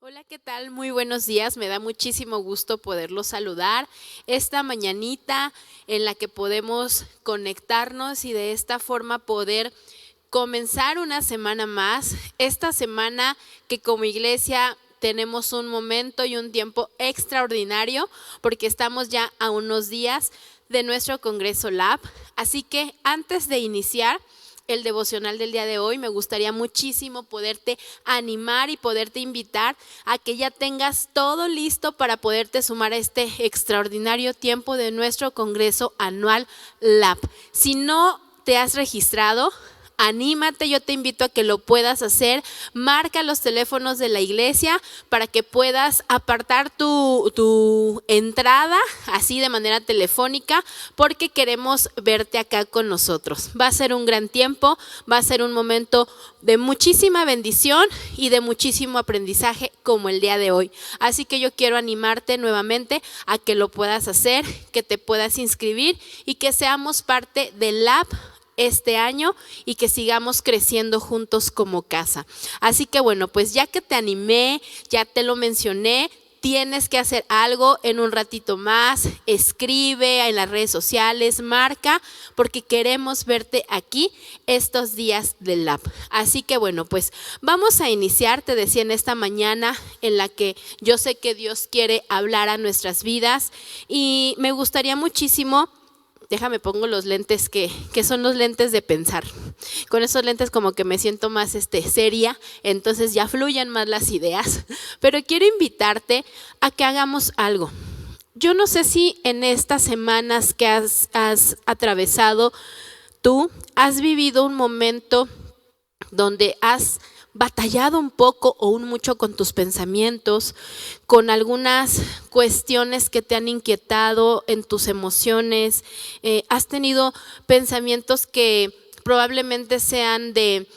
Hola, ¿qué tal? Muy buenos días. Me da muchísimo gusto poderlos saludar esta mañanita en la que podemos conectarnos y de esta forma poder comenzar una semana más. Esta semana que como iglesia tenemos un momento y un tiempo extraordinario porque estamos ya a unos días de nuestro Congreso Lab. Así que antes de iniciar el devocional del día de hoy, me gustaría muchísimo poderte animar y poderte invitar a que ya tengas todo listo para poderte sumar a este extraordinario tiempo de nuestro Congreso Anual Lab. Si no te has registrado, anímate, yo te invito a que lo puedas hacer. Marca los teléfonos de la iglesia para que puedas apartar tu entrada así de manera telefónica, porque queremos verte acá con nosotros. Va a ser un gran tiempo, va a ser un momento de muchísima bendición y de muchísimo aprendizaje como el día de hoy. Así que yo quiero animarte nuevamente a que lo puedas hacer, que te puedas inscribir y que seamos parte del Lab este año y que sigamos creciendo juntos como casa. Así que bueno, pues ya que te animé, ya te lo mencioné, tienes que hacer algo en un ratito más. Escribe en las redes sociales, marca, porque queremos verte aquí estos días del Lab. Así que bueno, pues vamos a iniciar, te decía, en esta mañana en la que yo sé que Dios quiere hablar a nuestras vidas y me gustaría muchísimo. Déjame pongo los lentes que son los lentes de pensar. Con esos lentes como que me siento más seria, entonces ya fluyen más las ideas. Pero quiero invitarte a que hagamos algo. Yo no sé si en estas semanas que has atravesado, tú has vivido un momento donde has batallado un poco o un mucho con tus pensamientos, con algunas cuestiones que te han inquietado en tus emociones. Has tenido pensamientos que probablemente sean de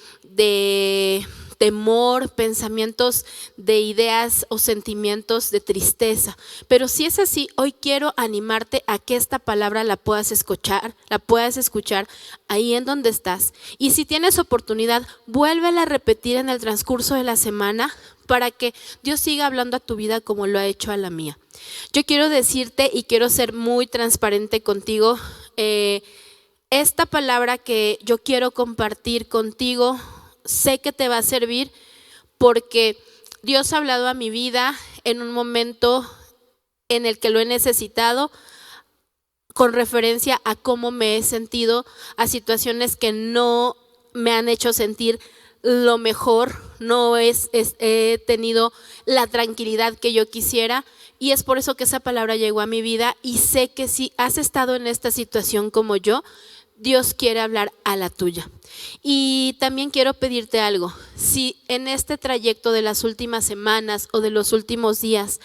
temor, pensamientos de ideas o sentimientos de tristeza. Pero si es así, hoy quiero animarte a que esta palabra la puedas escuchar ahí en donde estás. Y si tienes oportunidad, vuélvela a repetir en el transcurso de la semana para que Dios siga hablando a tu vida como lo ha hecho a la mía. Yo quiero decirte y quiero ser muy transparente contigo. Esta palabra que yo quiero compartir contigo, sé que te va a servir porque Dios ha hablado a mi vida en un momento en el que lo he necesitado, con referencia a cómo me he sentido, a situaciones que no me han hecho sentir lo mejor, no he tenido la tranquilidad que yo quisiera, y es por eso que esa palabra llegó a mi vida. Y sé que si has estado en esta situación como yo, Dios quiere hablar a la tuya. Y también quiero pedirte algo. Si en este trayecto de las últimas semanas o de los últimos días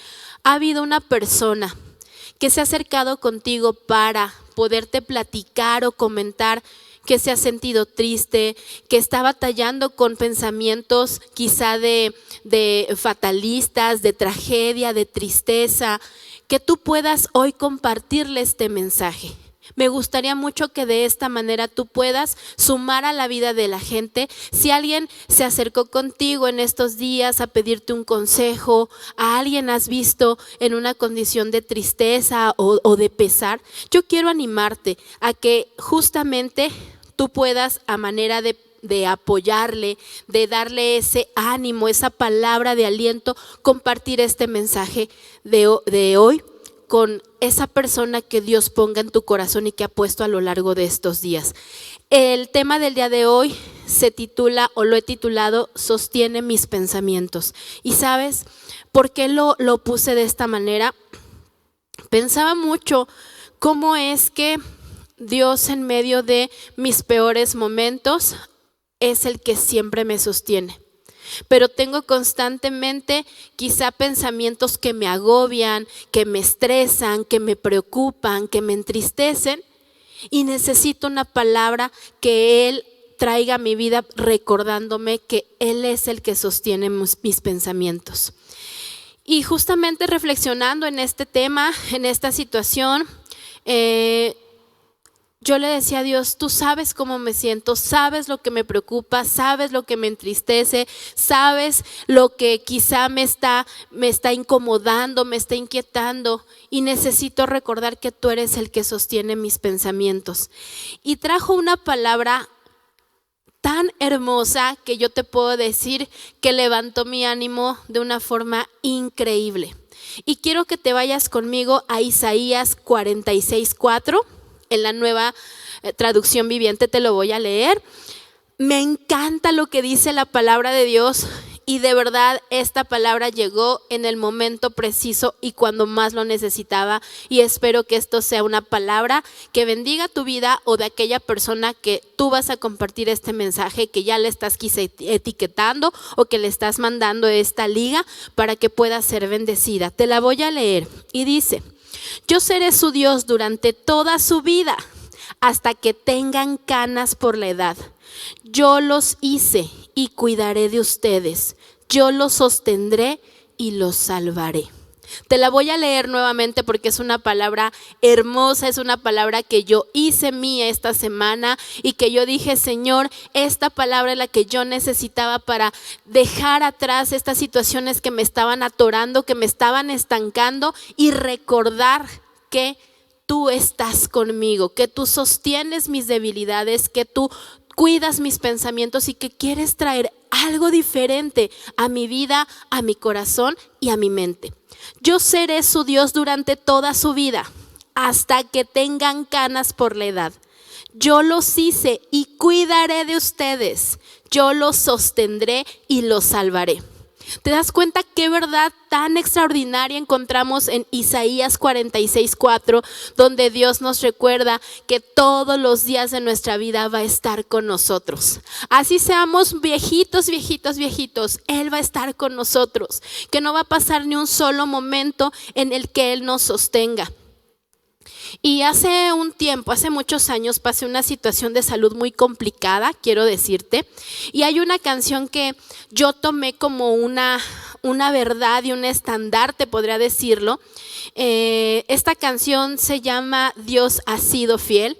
ha habido una persona que se ha acercado contigo para poderte platicar o comentar que se ha sentido triste, que está batallando con pensamientos quizá de fatalistas, de tragedia, de tristeza, que tú puedas hoy compartirle este mensaje. Me gustaría mucho que de esta manera tú puedas sumar a la vida de la gente. Si alguien se acercó contigo en estos días a pedirte un consejo, a alguien has visto en una condición de tristeza o de pesar, yo quiero animarte a que justamente tú puedas, a manera de apoyarle, de darle ese ánimo, esa palabra de aliento, compartir este mensaje de hoy con esa persona que Dios ponga en tu corazón y que ha puesto a lo largo de estos días. El tema del día de hoy se titula, o lo he titulado, Sostiene mis pensamientos. ¿Y sabes por qué lo puse de esta manera? Pensaba mucho cómo es que Dios, en medio de mis peores momentos, es el que siempre me sostiene. Pero tengo constantemente quizá pensamientos que me agobian, que me estresan, que me preocupan, que me entristecen, y necesito una palabra que Él traiga a mi vida recordándome que Él es el que sostiene mis pensamientos. Y justamente reflexionando en este tema, en esta situación, yo le decía a Dios, tú sabes cómo me siento, sabes lo que me preocupa, sabes lo que me entristece, sabes lo que quizá me está incomodando, me está inquietando, y necesito recordar que tú eres el que sostiene mis pensamientos. Y trajo una palabra tan hermosa que yo te puedo decir que levantó mi ánimo de una forma increíble. Y quiero que te vayas conmigo a Isaías 46:4. En la Nueva Traducción Viviente te lo voy a leer. Me encanta lo que dice la palabra de Dios, y de verdad esta palabra llegó en el momento preciso y cuando más lo necesitaba, y espero que esto sea una palabra que bendiga tu vida o de aquella persona que tú vas a compartir este mensaje, que ya le estás quizá etiquetando o que le estás mandando esta liga para que pueda ser bendecida. Te la voy a leer y dice: yo seré su Dios durante toda su vida, hasta que tengan canas por la edad. Yo los hice y cuidaré de ustedes. Yo los sostendré y los salvaré. Te la voy a leer nuevamente porque es una palabra hermosa, es una palabra que yo hice mía esta semana y que yo dije: Señor, esta palabra es la que yo necesitaba para dejar atrás estas situaciones que me estaban atorando, que me estaban estancando, y recordar que tú estás conmigo, que tú sostienes mis debilidades, que tú cuidas mis pensamientos y que quieres traer algo diferente a mi vida, a mi corazón y a mi mente. Yo seré su Dios durante toda su vida, hasta que tengan canas por la edad. Yo los hice y cuidaré de ustedes. Yo los sostendré y los salvaré. ¿Te das cuenta qué verdad tan extraordinaria encontramos en Isaías 46:4, donde Dios nos recuerda que todos los días de nuestra vida va a estar con nosotros? Así seamos viejitos, Él va a estar con nosotros, que no va a pasar ni un solo momento en el que Él nos sostenga. Y hace un tiempo, hace muchos años, pasé una situación de salud muy complicada, quiero decirte. Y hay una canción que yo tomé como una verdad y un estandarte, podría decirlo. Esta canción se llama Dios ha sido fiel.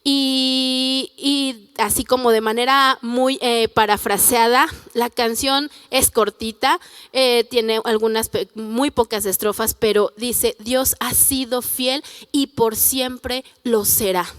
Y así como de manera muy parafraseada, la canción es cortita, tiene algunas muy pocas estrofas, pero dice: Dios ha sido fiel y por siempre lo será.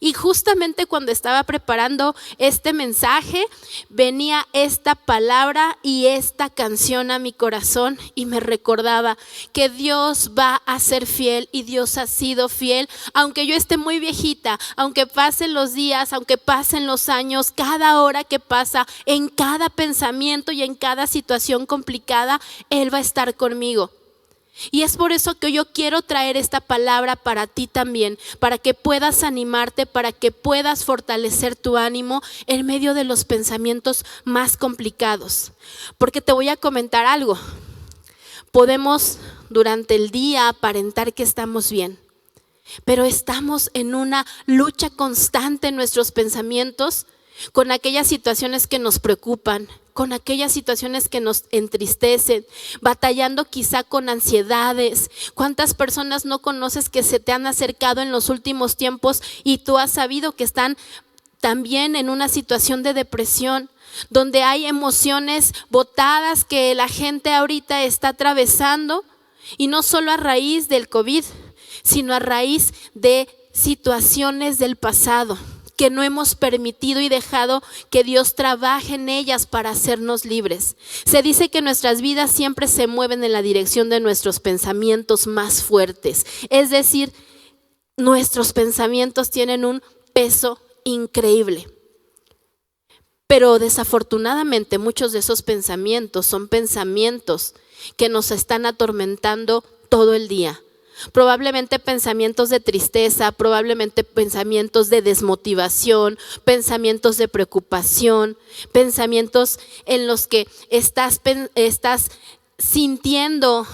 Y justamente cuando estaba preparando este mensaje, venía esta palabra y esta canción a mi corazón, y me recordaba que Dios va a ser fiel y Dios ha sido fiel. Aunque yo esté muy viejita, aunque pasen los días, aunque pasen los años, cada hora que pasa, en cada pensamiento y en cada situación complicada, Él va a estar conmigo. Y es por eso que yo quiero traer esta palabra para ti también, para que puedas animarte, para que puedas fortalecer tu ánimo en medio de los pensamientos más complicados. Porque te voy a comentar algo. Podemos durante el día aparentar que estamos bien, pero estamos en una lucha constante en nuestros pensamientos con aquellas situaciones que nos preocupan, con aquellas situaciones que nos entristecen, batallando quizá con ansiedades. ¿Cuántas personas no conoces que se te han acercado en los últimos tiempos y tú has sabido que están también en una situación de depresión, donde hay emociones botadas que la gente ahorita está atravesando, y no solo a raíz del COVID, sino a raíz de situaciones del pasado que no hemos permitido y dejado que Dios trabaje en ellas para hacernos libres? Se dice que nuestras vidas siempre se mueven en la dirección de nuestros pensamientos más fuertes. Es decir, nuestros pensamientos tienen un peso increíble. Pero desafortunadamente muchos de esos pensamientos son pensamientos que nos están atormentando todo el día. Probablemente pensamientos de tristeza, probablemente pensamientos de desmotivación, pensamientos de preocupación, pensamientos en los que estás sintiendo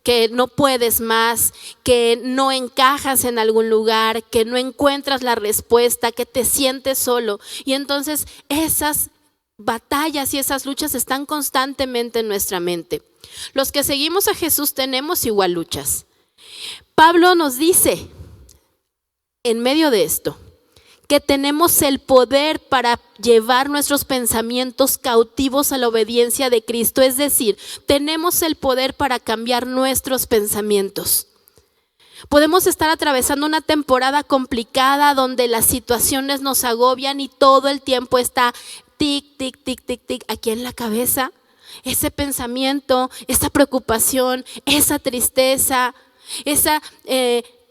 que no puedes más, que no encajas en algún lugar, que no encuentras la respuesta, que te sientes solo. Y entonces esas batallas y esas luchas están constantemente en nuestra mente. Los que seguimos a Jesús tenemos igual luchas. Pablo nos dice en medio de esto, que tenemos el poder para llevar nuestros pensamientos cautivos a la obediencia de Cristo. Es decir, tenemos el poder para cambiar nuestros pensamientos. Podemos estar atravesando una temporada complicada donde las situaciones nos agobian y todo el tiempo está tic, tic, tic, tic, tic aquí en la cabeza. Ese pensamiento, esa preocupación, esa tristeza, esa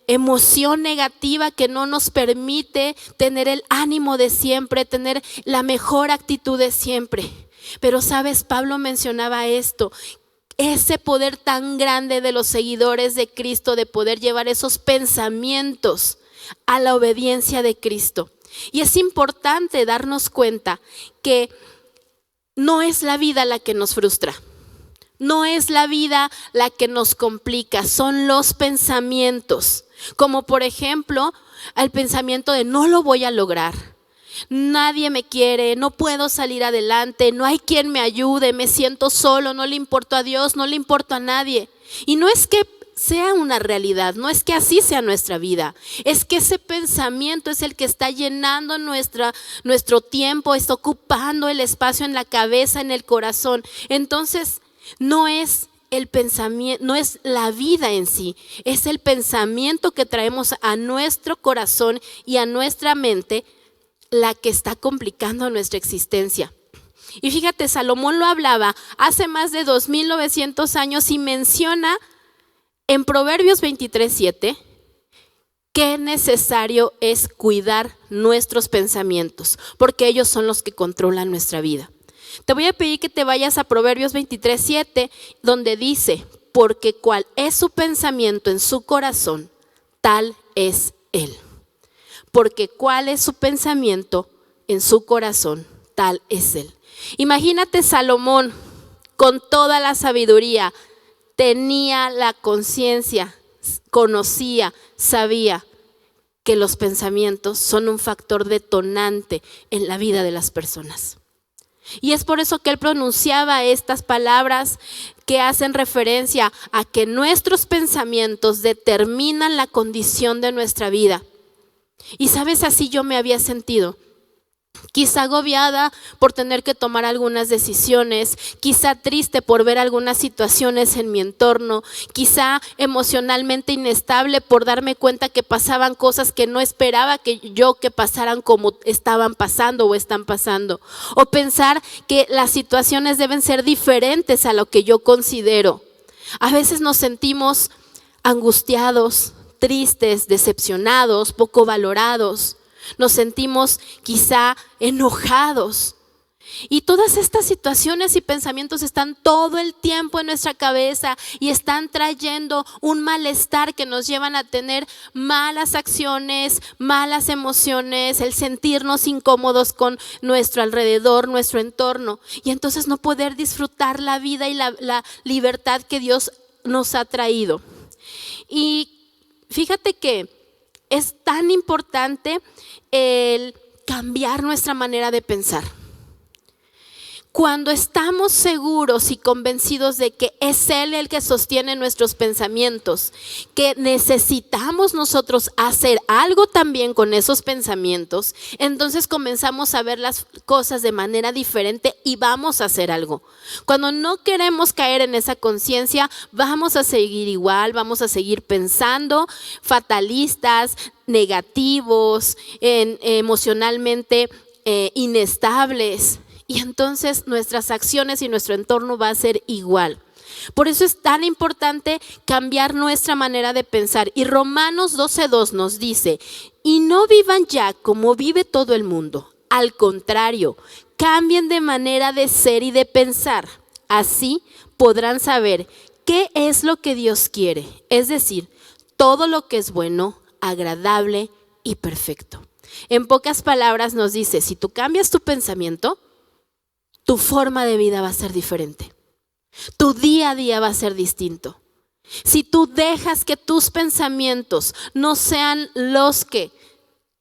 emoción negativa que no nos permite tener el ánimo de siempre, tener la mejor actitud de siempre. Pero sabes, Pablo mencionaba esto, ese poder tan grande de los seguidores de Cristo de poder llevar esos pensamientos a la obediencia de Cristo. Y es importante darnos cuenta que no es la vida la que nos frustra. No es la vida la que nos complica, son los pensamientos. Como por ejemplo, el pensamiento de no lo voy a lograr, nadie me quiere, no puedo salir adelante, no hay quien me ayude, me siento solo, no le importo a Dios, no le importo a nadie. Y no es que sea una realidad, no es que así sea nuestra vida, es que ese pensamiento es el que está llenando nuestro tiempo, está ocupando el espacio en la cabeza, en el corazón. Entonces, no es el pensamiento, no es la vida en sí, es el pensamiento que traemos a nuestro corazón y a nuestra mente la que está complicando nuestra existencia. Y fíjate, Salomón lo hablaba hace más de 2900 años y menciona en Proverbios 23:7 que necesario es cuidar nuestros pensamientos, porque ellos son los que controlan nuestra vida. Te voy a pedir que te vayas a Proverbios 23:7, donde dice, porque cual es su pensamiento en su corazón, tal es él. Porque cual es su pensamiento en su corazón, tal es él. Imagínate Salomón con toda la sabiduría, tenía la conciencia, conocía, sabía que los pensamientos son un factor detonante en la vida de las personas. Y es por eso que él pronunciaba estas palabras que hacen referencia a que nuestros pensamientos determinan la condición de nuestra vida. Y sabes, así yo me había sentido. Quizá agobiada por tener que tomar algunas decisiones, quizá triste por ver algunas situaciones en mi entorno, quizá emocionalmente inestable por darme cuenta que pasaban cosas que no esperaba que pasaran como estaban pasando o están pasando, o pensar que las situaciones deben ser diferentes a lo que yo considero. A veces nos sentimos angustiados, tristes, decepcionados, poco valorados. Nos sentimos quizá enojados. Y todas estas situaciones y pensamientos están todo el tiempo en nuestra cabeza y están trayendo un malestar que nos llevan a tener malas acciones, malas emociones, el sentirnos incómodos con nuestro alrededor, nuestro entorno. Y entonces no poder disfrutar la vida y la libertad que Dios nos ha traído. Y fíjate que es tan importante el cambiar nuestra manera de pensar. Cuando estamos seguros y convencidos de que es Él el que sostiene nuestros pensamientos, que necesitamos nosotros hacer algo también con esos pensamientos, entonces comenzamos a ver las cosas de manera diferente y vamos a hacer algo. Cuando no queremos caer en esa conciencia, vamos a seguir igual, vamos a seguir pensando fatalistas, negativos, emocionalmente inestables. Y entonces nuestras acciones y nuestro entorno va a ser igual. Por eso es tan importante cambiar nuestra manera de pensar. Y Romanos 12:2 nos dice, y no vivan ya como vive todo el mundo. Al contrario, cambien de manera de ser y de pensar. Así podrán saber qué es lo que Dios quiere. Es decir, todo lo que es bueno, agradable y perfecto. En pocas palabras nos dice, si tú cambias tu pensamiento, tu forma de vida va a ser diferente. Tu día a día va a ser distinto. Si tú dejas que tus pensamientos no sean los que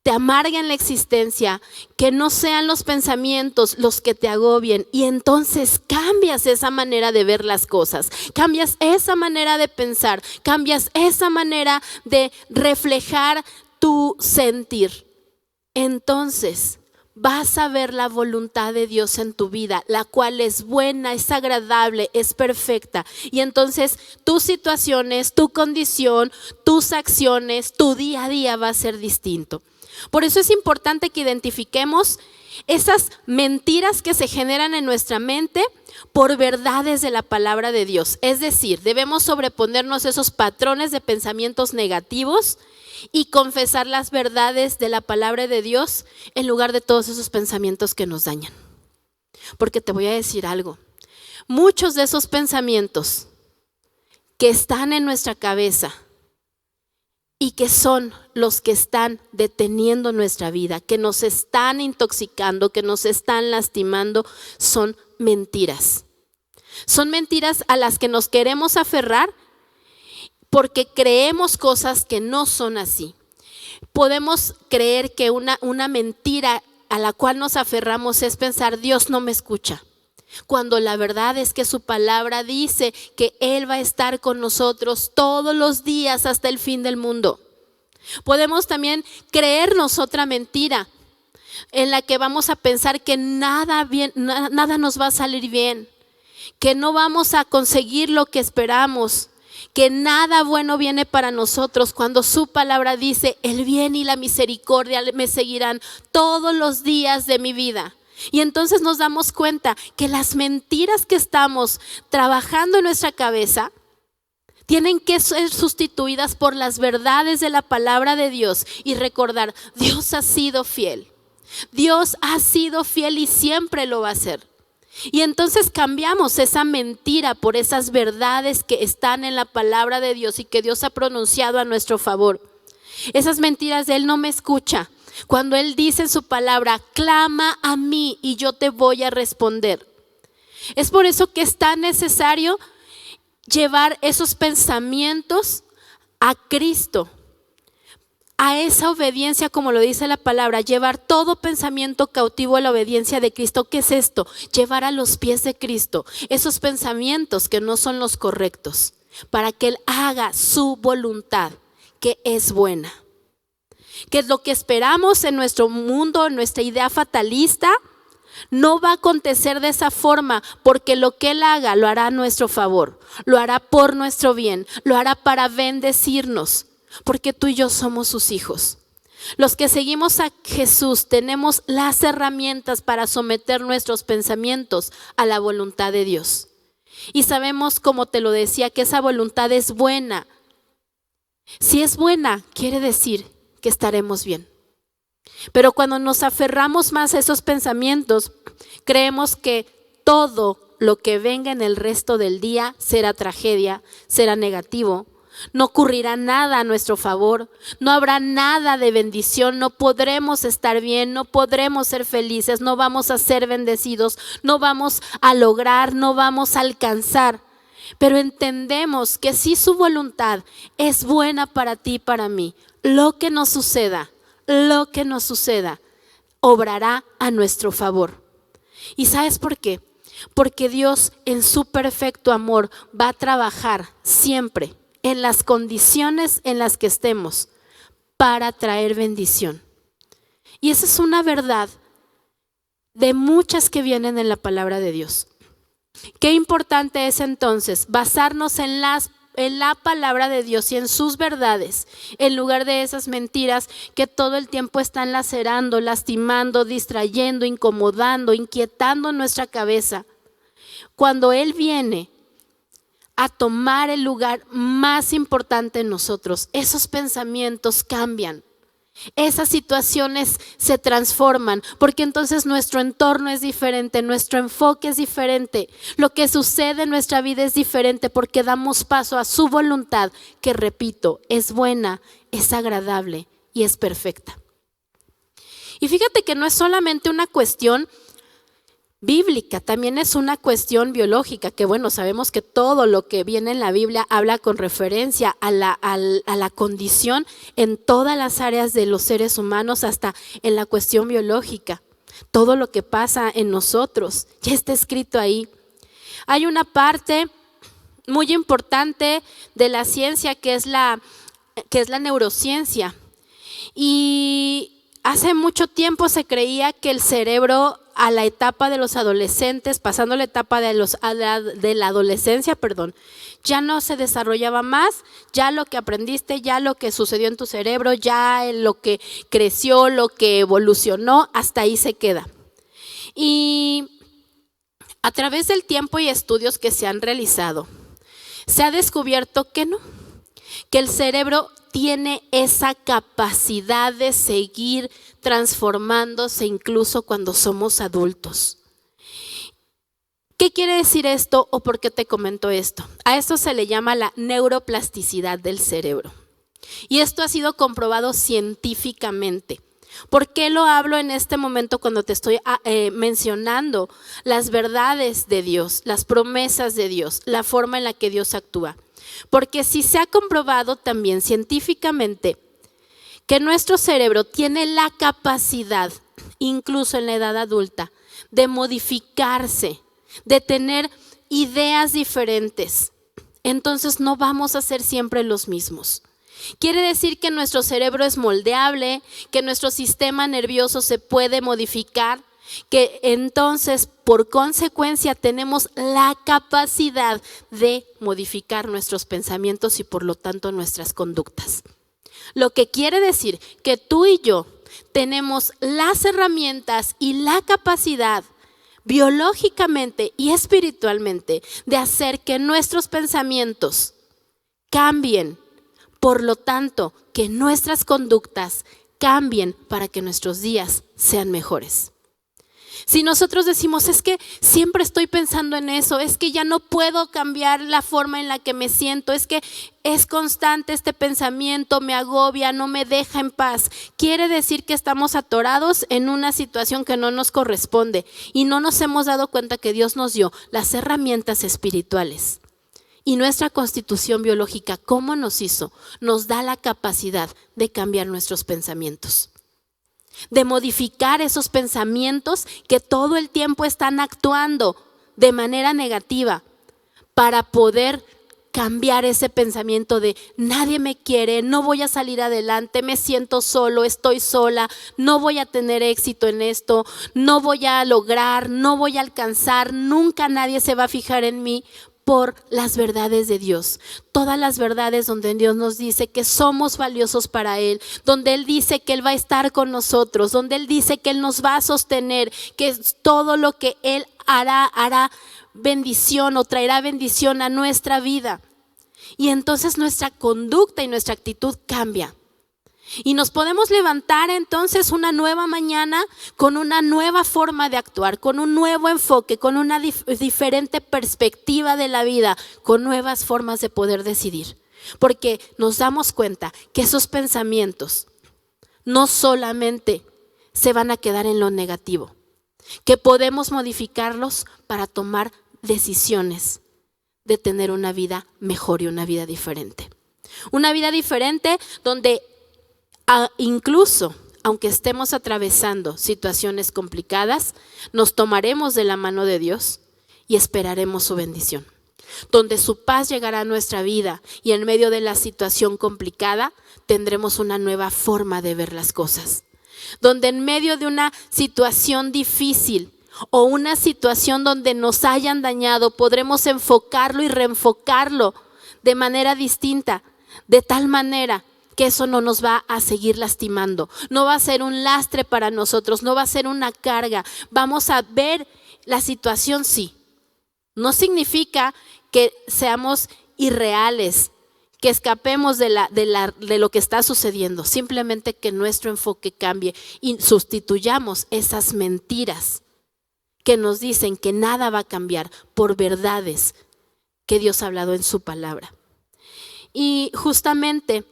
te amarguen la existencia, que no sean los pensamientos los que te agobien, y entonces cambias esa manera de ver las cosas, cambias esa manera de pensar, cambias esa manera de reflejar tu sentir, entonces vas a ver la voluntad de Dios en tu vida, la cual es buena, es agradable, es perfecta. Y entonces tus situaciones, tu condición, tus acciones, tu día a día va a ser distinto. Por eso es importante que identifiquemos esas mentiras que se generan en nuestra mente por verdades de la palabra de Dios. Es decir, debemos sobreponernos esos patrones de pensamientos negativos y confesar las verdades de la palabra de Dios en lugar de todos esos pensamientos que nos dañan. Porque te voy a decir algo, muchos de esos pensamientos que están en nuestra cabeza y que son los que están deteniendo nuestra vida, que nos están intoxicando, que nos están lastimando, son mentiras. Son mentiras a las que nos queremos aferrar porque creemos cosas que no son así. Podemos creer que una mentira a la cual nos aferramos es pensar, Dios no me escucha, cuando la verdad es que su palabra dice que Él va a estar con nosotros todos los días hasta el fin del mundo. Podemos también creernos otra mentira en la que vamos a pensar que nada nos va a salir bien, que no vamos a conseguir lo que esperamos, que nada bueno viene para nosotros, cuando su palabra dice, el bien y la misericordia me seguirán todos los días de mi vida. Y entonces nos damos cuenta que las mentiras que estamos trabajando en nuestra cabeza tienen que ser sustituidas por las verdades de la palabra de Dios y recordar, Dios ha sido fiel. Dios ha sido fiel y siempre lo va a hacer. Y entonces cambiamos esa mentira por esas verdades que están en la palabra de Dios y que Dios ha pronunciado a nuestro favor. Esas mentiras de Él no me escucha. Cuando Él dice en su palabra, clama a mí y yo te voy a responder. Es por eso que es tan necesario llevar esos pensamientos a Cristo, a esa obediencia, como lo dice la palabra, llevar todo pensamiento cautivo a la obediencia de Cristo. ¿Qué es esto? Llevar a los pies de Cristo esos pensamientos que no son los correctos, para que Él haga su voluntad, que es buena. Que es lo que esperamos en nuestro mundo, en nuestra idea fatalista, no va a acontecer de esa forma, porque lo que Él haga lo hará a nuestro favor, lo hará por nuestro bien, lo hará para bendecirnos, porque tú y yo somos sus hijos. Los que seguimos a Jesús tenemos las herramientas para someter nuestros pensamientos a la voluntad de Dios. Y sabemos, como te lo decía, que esa voluntad es buena. Si es buena, quiere decir que estaremos bien. Pero cuando nos aferramos más a esos pensamientos, creemos que todo lo que venga en el resto del día será tragedia, será negativo. No ocurrirá nada a nuestro favor, no habrá nada de bendición, no podremos estar bien, no podremos ser felices, no vamos a ser bendecidos, no vamos a lograr, no vamos a alcanzar. Pero entendemos que si su voluntad es buena para ti y para mí, lo que nos suceda, obrará a nuestro favor. ¿Y sabes por qué? Porque Dios en su perfecto amor va a trabajar siempre en las condiciones en las que estemos para traer bendición. Y esa es una verdad de muchas que vienen en la palabra de Dios. Qué importante es entonces basarnos en la palabra de Dios y en sus verdades, en lugar de esas mentiras que todo el tiempo están lacerando, lastimando, distrayendo, incomodando, inquietando nuestra cabeza. Cuando Él viene a tomar el lugar más importante en nosotros, esos pensamientos cambian, esas situaciones se transforman, porque entonces nuestro entorno es diferente, nuestro enfoque es diferente, lo que sucede en nuestra vida es diferente, porque damos paso a su voluntad, que repito, es buena, es agradable y es perfecta. Y fíjate que no es solamente una cuestión bíblica, también es una cuestión biológica, que bueno, sabemos que todo lo que viene en la Biblia habla con referencia a la condición en todas las áreas de los seres humanos, hasta en la cuestión biológica. Todo lo que pasa en nosotros ya está escrito ahí. Hay una parte muy importante de la ciencia que es la neurociencia. Y hace mucho tiempo se creía que el cerebro a la etapa de los adolescentes, pasando la etapa de la adolescencia, ya no se desarrollaba más, ya lo que aprendiste, ya lo que sucedió en tu cerebro, ya lo que creció, lo que evolucionó, hasta ahí se queda. Y a través del tiempo y estudios que se han realizado, se ha descubierto que no, que el cerebro tiene esa capacidad de seguir transformándose incluso cuando somos adultos. ¿Qué quiere decir esto o por qué te comento esto? A esto se le llama la neuroplasticidad del cerebro. Y esto ha sido comprobado científicamente. ¿Por qué lo hablo en este momento cuando te estoy mencionando las verdades de Dios, las promesas de Dios, la forma en la que Dios actúa? Porque si se ha comprobado también científicamente que nuestro cerebro tiene la capacidad, incluso en la edad adulta, de modificarse, de tener ideas diferentes, entonces no vamos a ser siempre los mismos. Quiere decir que nuestro cerebro es moldeable, que nuestro sistema nervioso se puede modificar, que entonces por consecuencia tenemos la capacidad de modificar nuestros pensamientos y por lo tanto nuestras conductas. Lo que quiere decir que tú y yo tenemos las herramientas y la capacidad biológicamente y espiritualmente de hacer que nuestros pensamientos cambien. Por lo tanto, que nuestras conductas cambien para que nuestros días sean mejores. Si nosotros decimos, es que siempre estoy pensando en eso, es que ya no puedo cambiar la forma en la que me siento, es que es constante este pensamiento, me agobia, no me deja en paz, quiere decir que estamos atorados en una situación que no nos corresponde y no nos hemos dado cuenta que Dios nos dio las herramientas espirituales. Y nuestra constitución biológica, ¿cómo nos hizo? Nos da la capacidad de cambiar nuestros pensamientos, de modificar esos pensamientos que todo el tiempo están actuando de manera negativa para poder cambiar ese pensamiento de nadie me quiere, no voy a salir adelante, me siento solo, estoy sola, no voy a tener éxito en esto, no voy a lograr, no voy a alcanzar, nunca nadie se va a fijar en mí. Por las verdades de Dios, todas las verdades donde Dios nos dice que somos valiosos para Él, donde Él dice que Él va a estar con nosotros, donde Él dice que Él nos va a sostener, que todo lo que Él hará bendición o traerá bendición a nuestra vida. Y entonces nuestra conducta y nuestra actitud cambia. Y nos podemos levantar entonces una nueva mañana con una nueva forma de actuar, con un nuevo enfoque, con una diferente perspectiva de la vida, con nuevas formas de poder decidir. Porque nos damos cuenta que esos pensamientos no solamente se van a quedar en lo negativo, que podemos modificarlos para tomar decisiones de tener una vida mejor y una vida diferente. Una vida diferente donde incluso, aunque estemos atravesando situaciones complicadas, nos tomaremos de la mano de Dios y esperaremos su bendición. Donde su paz llegará a nuestra vida y en medio de la situación complicada tendremos una nueva forma de ver las cosas. Donde en medio de una situación difícil o una situación donde nos hayan dañado, podremos enfocarlo y reenfocarlo de manera distinta, de tal manera que eso no nos va a seguir lastimando, no va a ser un lastre para nosotros, no va a ser una carga. Vamos a ver la situación, sí. No significa que seamos irreales, que escapemos de lo que está sucediendo, simplemente que nuestro enfoque cambie y sustituyamos esas mentiras que nos dicen que nada va a cambiar por verdades que Dios ha hablado en su palabra. Y justamente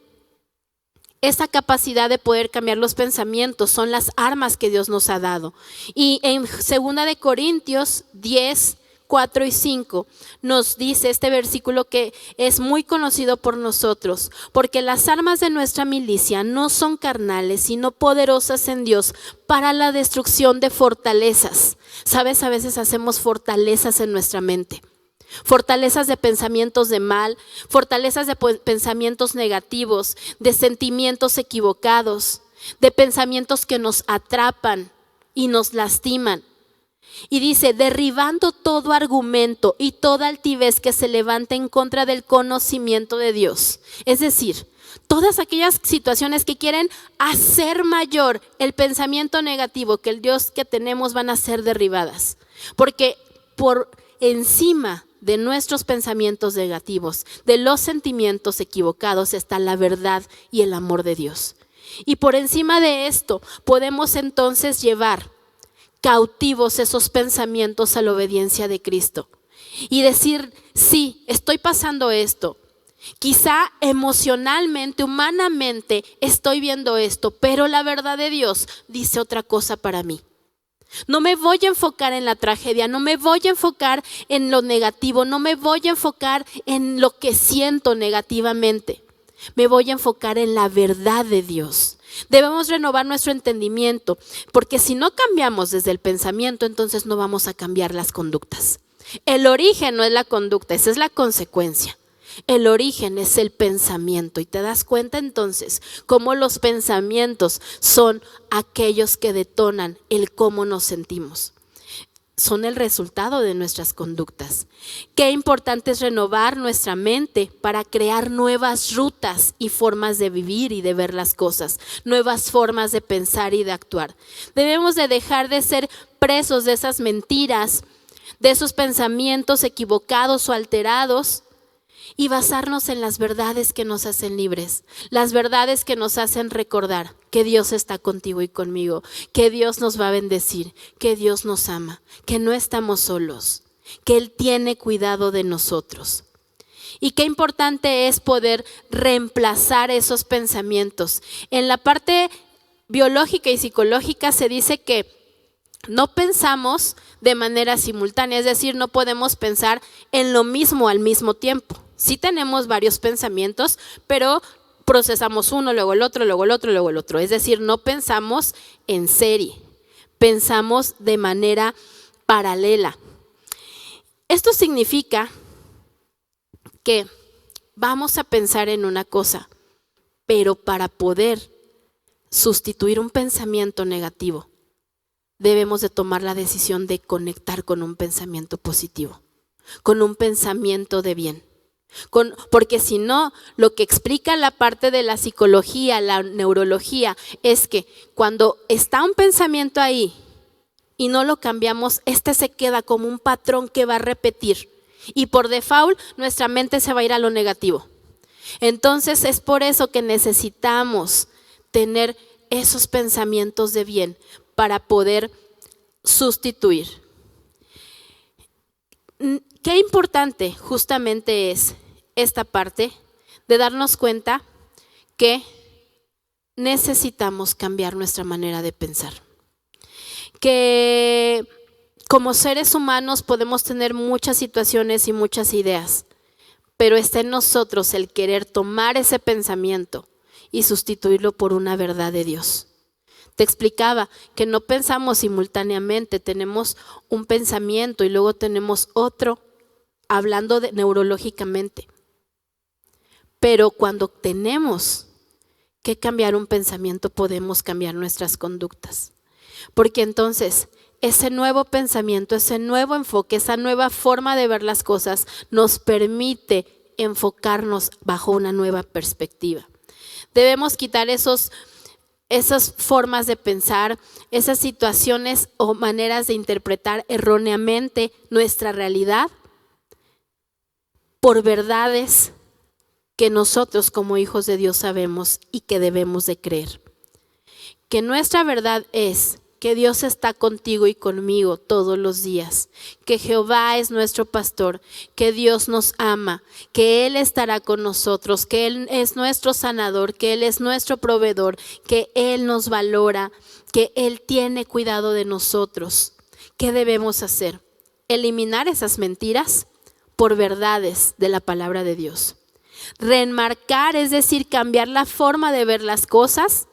esa capacidad de poder cambiar los pensamientos son las armas que Dios nos ha dado. Y en 2 Corintios 10, 4 y 5 nos dice este versículo que es muy conocido por nosotros, porque las armas de nuestra milicia no son carnales, sino poderosas en Dios para la destrucción de fortalezas. ¿Sabes? A veces hacemos fortalezas en nuestra mente. Fortalezas de pensamientos de mal, fortalezas de pensamientos negativos, de sentimientos equivocados. de pensamientos que nos atrapan y nos lastiman. Y dice, derribando todo argumento y toda altivez que se levante en contra del conocimiento de Dios. Es decir, todas aquellas situaciones que quieren hacer mayor el pensamiento negativo que el Dios que tenemos van a ser derribadas. Porque por encima de nuestros pensamientos negativos, de los sentimientos equivocados, está la verdad y el amor de Dios. Y por encima de esto podemos entonces llevar cautivos esos pensamientos a la obediencia de Cristo y decir, sí, estoy pasando esto. Quizá emocionalmente, humanamente estoy viendo esto, pero la verdad de Dios dice otra cosa para mí. No me voy a enfocar en la tragedia, no me voy a enfocar en lo negativo, no me voy a enfocar en lo que siento negativamente. Me voy a enfocar en la verdad de Dios. Debemos renovar nuestro entendimiento, porque si no cambiamos desde el pensamiento, entonces no vamos a cambiar las conductas. El origen no es la conducta, esa es la consecuencia. El origen es el pensamiento, y te das cuenta entonces cómo los pensamientos son aquellos que detonan el cómo nos sentimos. Son el resultado de nuestras conductas. Qué importante es renovar nuestra mente para crear nuevas rutas y formas de vivir y de ver las cosas, nuevas formas de pensar y de actuar. Debemos de dejar de ser presos de esas mentiras, de esos pensamientos equivocados o alterados, y basarnos en las verdades que nos hacen libres, las verdades que nos hacen recordar que Dios está contigo y conmigo, que Dios nos va a bendecir, que Dios nos ama, que no estamos solos, que Él tiene cuidado de nosotros. Y qué importante es poder reemplazar esos pensamientos. En la parte biológica y psicológica se dice que no pensamos de manera simultánea, es decir, no podemos pensar en lo mismo al mismo tiempo. Sí tenemos varios pensamientos, pero procesamos uno, luego el otro, luego el otro, luego el otro. Es decir, no pensamos en serie, pensamos de manera paralela. Esto significa que vamos a pensar en una cosa, pero para poder sustituir un pensamiento negativo, debemos de tomar la decisión de conectar con un pensamiento positivo, con un pensamiento de bien. Porque si no, lo que explica la parte de la psicología, la neurología, es que cuando está un pensamiento ahí y no lo cambiamos, este se queda como un patrón que va a repetir. Y por default, nuestra mente se va a ir a lo negativo. Entonces es por eso que necesitamos tener esos pensamientos de bien para poder sustituir. Qué importante justamente es esta parte de darnos cuenta que necesitamos cambiar nuestra manera de pensar. Que como seres humanos podemos tener muchas situaciones y muchas ideas, pero está en nosotros el querer tomar ese pensamiento y sustituirlo por una verdad de Dios. Te explicaba que no pensamos simultáneamente, tenemos un pensamiento y luego tenemos otro, hablando neurológicamente. Pero cuando tenemos que cambiar un pensamiento, podemos cambiar nuestras conductas. Porque entonces ese nuevo pensamiento, ese nuevo enfoque, esa nueva forma de ver las cosas nos permite enfocarnos bajo una nueva perspectiva. Debemos quitar esas formas de pensar, esas situaciones o maneras de interpretar erróneamente nuestra realidad por verdades que nosotros como hijos de Dios sabemos y que debemos de creer. Que nuestra verdad es que Dios está contigo y conmigo todos los días, que Jehová es nuestro pastor, que Dios nos ama, que Él estará con nosotros, que Él es nuestro sanador, que Él es nuestro proveedor, que Él nos valora, que Él tiene cuidado de nosotros. ¿Qué debemos hacer? Eliminar esas mentiras por verdades de la palabra de Dios. Reenmarcar, es decir, cambiar la forma de ver las cosas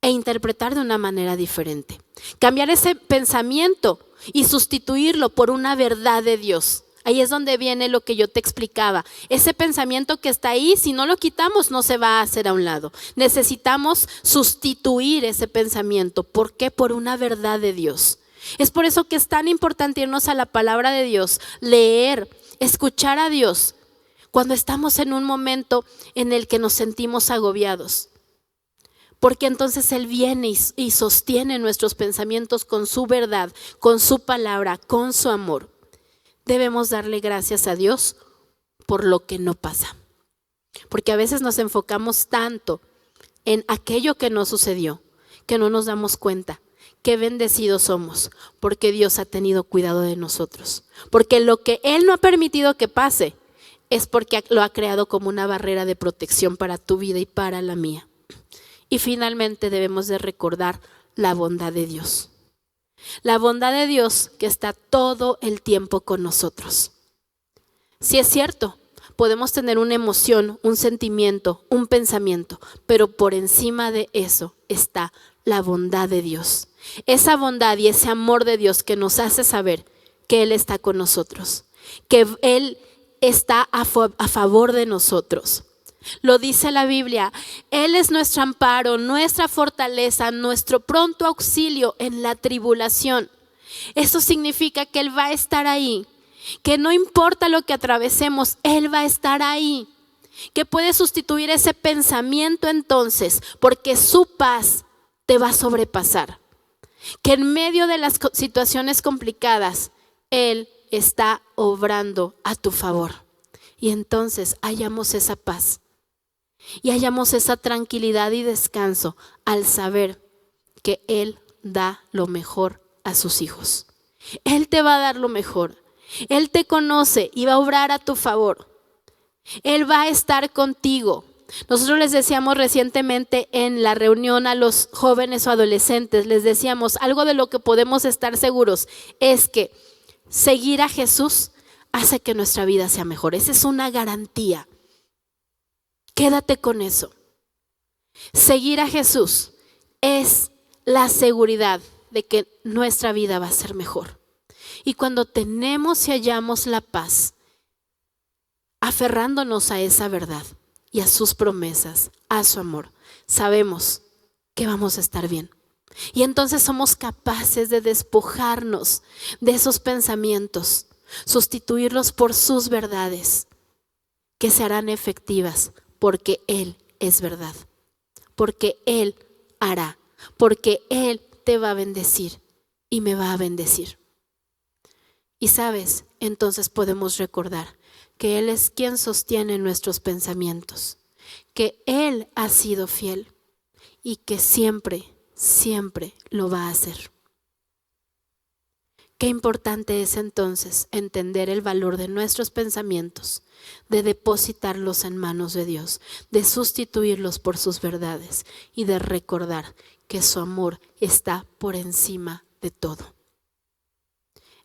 e interpretar de una manera diferente. Cambiar ese pensamiento y sustituirlo por una verdad de Dios. Ahí es donde viene lo que yo te explicaba. Ese pensamiento que está ahí, si no lo quitamos, no se va a hacer a un lado. Necesitamos sustituir ese pensamiento. ¿Por qué? Por una verdad de Dios. Es por eso que es tan importante irnos a la palabra de Dios, leer, escuchar a Dios cuando estamos en un momento en el que nos sentimos agobiados. Porque entonces Él viene y sostiene nuestros pensamientos con su verdad, con su palabra, con su amor. Debemos darle gracias a Dios por lo que no pasa. Porque a veces nos enfocamos tanto en aquello que no sucedió, que no nos damos cuenta. Qué bendecidos somos, porque Dios ha tenido cuidado de nosotros. Porque lo que Él no ha permitido que pase es porque lo ha creado como una barrera de protección para tu vida y para la mía. Y finalmente debemos de recordar la bondad de Dios. La bondad de Dios que está todo el tiempo con nosotros. Sí es cierto, podemos tener una emoción, un sentimiento, un pensamiento, pero por encima de eso está la bondad de Dios. Esa bondad y ese amor de Dios que nos hace saber que Él está con nosotros, que Él está a favor de nosotros. Lo dice la Biblia, Él es nuestro amparo, nuestra fortaleza, nuestro pronto auxilio en la tribulación. Eso significa que Él va a estar ahí, que no importa lo que atravesemos, Él va a estar ahí, que puede sustituir ese pensamiento entonces, porque su paz te va a sobrepasar. Que en medio de las situaciones complicadas, Él está obrando a tu favor. Y entonces hallamos esa paz. Y hallamos esa tranquilidad y descanso al saber que Él da lo mejor a sus hijos. Él te va a dar lo mejor. Él te conoce y va a obrar a tu favor. Él va a estar contigo. Nosotros les decíamos recientemente en la reunión a los jóvenes o adolescentes, les decíamos algo de lo que podemos estar seguros es que seguir a Jesús hace que nuestra vida sea mejor. Esa es una garantía. Quédate con eso. Seguir a Jesús es la seguridad de que nuestra vida va a ser mejor. Y cuando tenemos y hallamos la paz, aferrándonos a esa verdad y a sus promesas, a su amor, sabemos que vamos a estar bien. Y entonces somos capaces de despojarnos de esos pensamientos, sustituirlos por sus verdades, que se harán efectivas. Porque Él es verdad, porque Él hará, porque Él te va a bendecir y me va a bendecir. Y sabes, entonces podemos recordar que Él es quien sostiene nuestros pensamientos, que Él ha sido fiel y que siempre, siempre lo va a hacer. Qué importante es entonces entender el valor de nuestros pensamientos, de depositarlos en manos de Dios, de sustituirlos por sus verdades y de recordar que su amor está por encima de todo.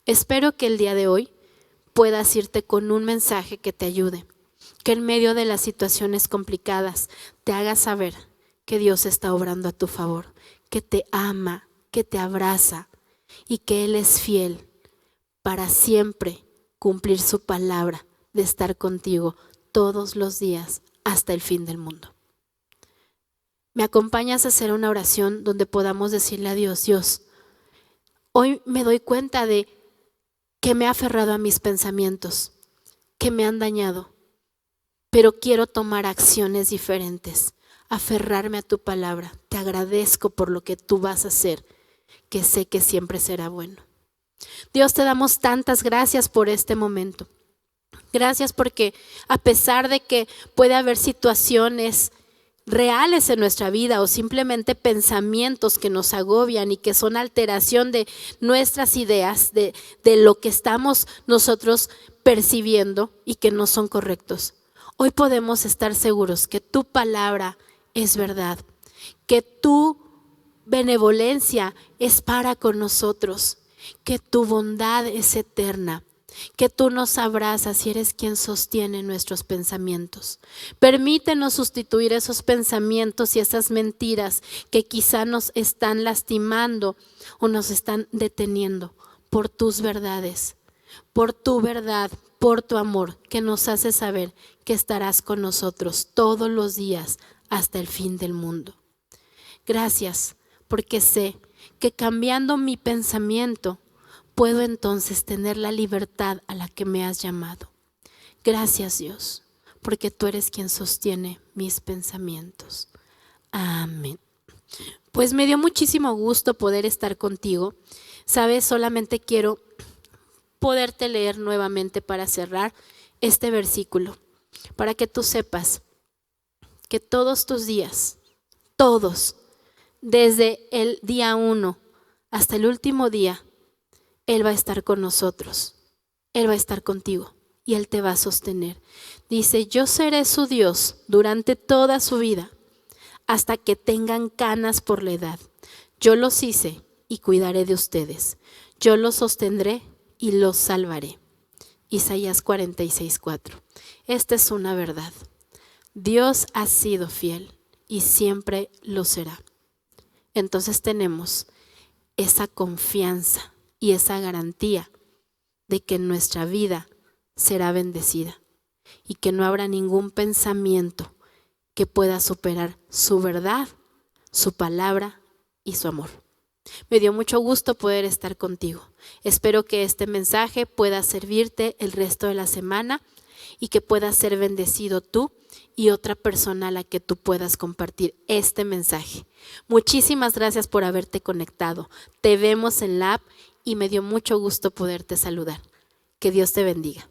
Espero que el día de hoy puedas irte con un mensaje que te ayude, que en medio de las situaciones complicadas te haga saber que Dios está obrando a tu favor, que te ama, que te abraza y que Él es fiel para siempre cumplir su palabra de estar contigo todos los días hasta el fin del mundo. ¿Me acompañas a hacer una oración donde podamos decirle a Dios, Dios, hoy me doy cuenta de que me he aferrado a mis pensamientos, que me han dañado, pero quiero tomar acciones diferentes, aferrarme a tu palabra. Te agradezco por lo que tú vas a hacer, que sé que siempre será bueno. Dios, te damos tantas gracias por este momento. Gracias porque a pesar de que puede haber situaciones reales en nuestra vida o simplemente pensamientos que nos agobian y que son alteración de nuestras ideas, de lo que estamos nosotros percibiendo y que no son correctos, hoy podemos estar seguros que tu palabra es verdad, que tu benevolencia es para con nosotros, que tu bondad es eterna, que tú nos abrazas y eres quien sostiene nuestros pensamientos. Permítenos sustituir esos pensamientos y esas mentiras que quizá nos están lastimando o nos están deteniendo por tus verdades, por tu verdad, por tu amor que nos hace saber que estarás con nosotros todos los días hasta el fin del mundo. Gracias, porque sé que cambiando mi pensamiento puedo entonces tener la libertad a la que me has llamado. Gracias, Dios, porque tú eres quien sostiene mis pensamientos. Amén. Pues me dio muchísimo gusto poder estar contigo. Sabes, solamente quiero poderte leer nuevamente para cerrar este versículo, para que tú sepas que todos tus días, todos, desde el día 1 hasta el último día, Él va a estar con nosotros, Él va a estar contigo y Él te va a sostener. Dice, yo seré su Dios durante toda su vida, hasta que tengan canas por la edad. Yo los hice y cuidaré de ustedes. Yo los sostendré y los salvaré. Isaías 46:4. Esta es una verdad. Dios ha sido fiel y siempre lo será. Entonces tenemos esa confianza y esa garantía de que nuestra vida será bendecida y que no habrá ningún pensamiento que pueda superar su verdad, su palabra y su amor. Me dio mucho gusto poder estar contigo. Espero que este mensaje pueda servirte el resto de la semana y que puedas ser bendecido tú y otra persona a la que tú puedas compartir este mensaje. Muchísimas gracias por haberte conectado. Te vemos en la app y me dio mucho gusto poderte saludar. Que Dios te bendiga.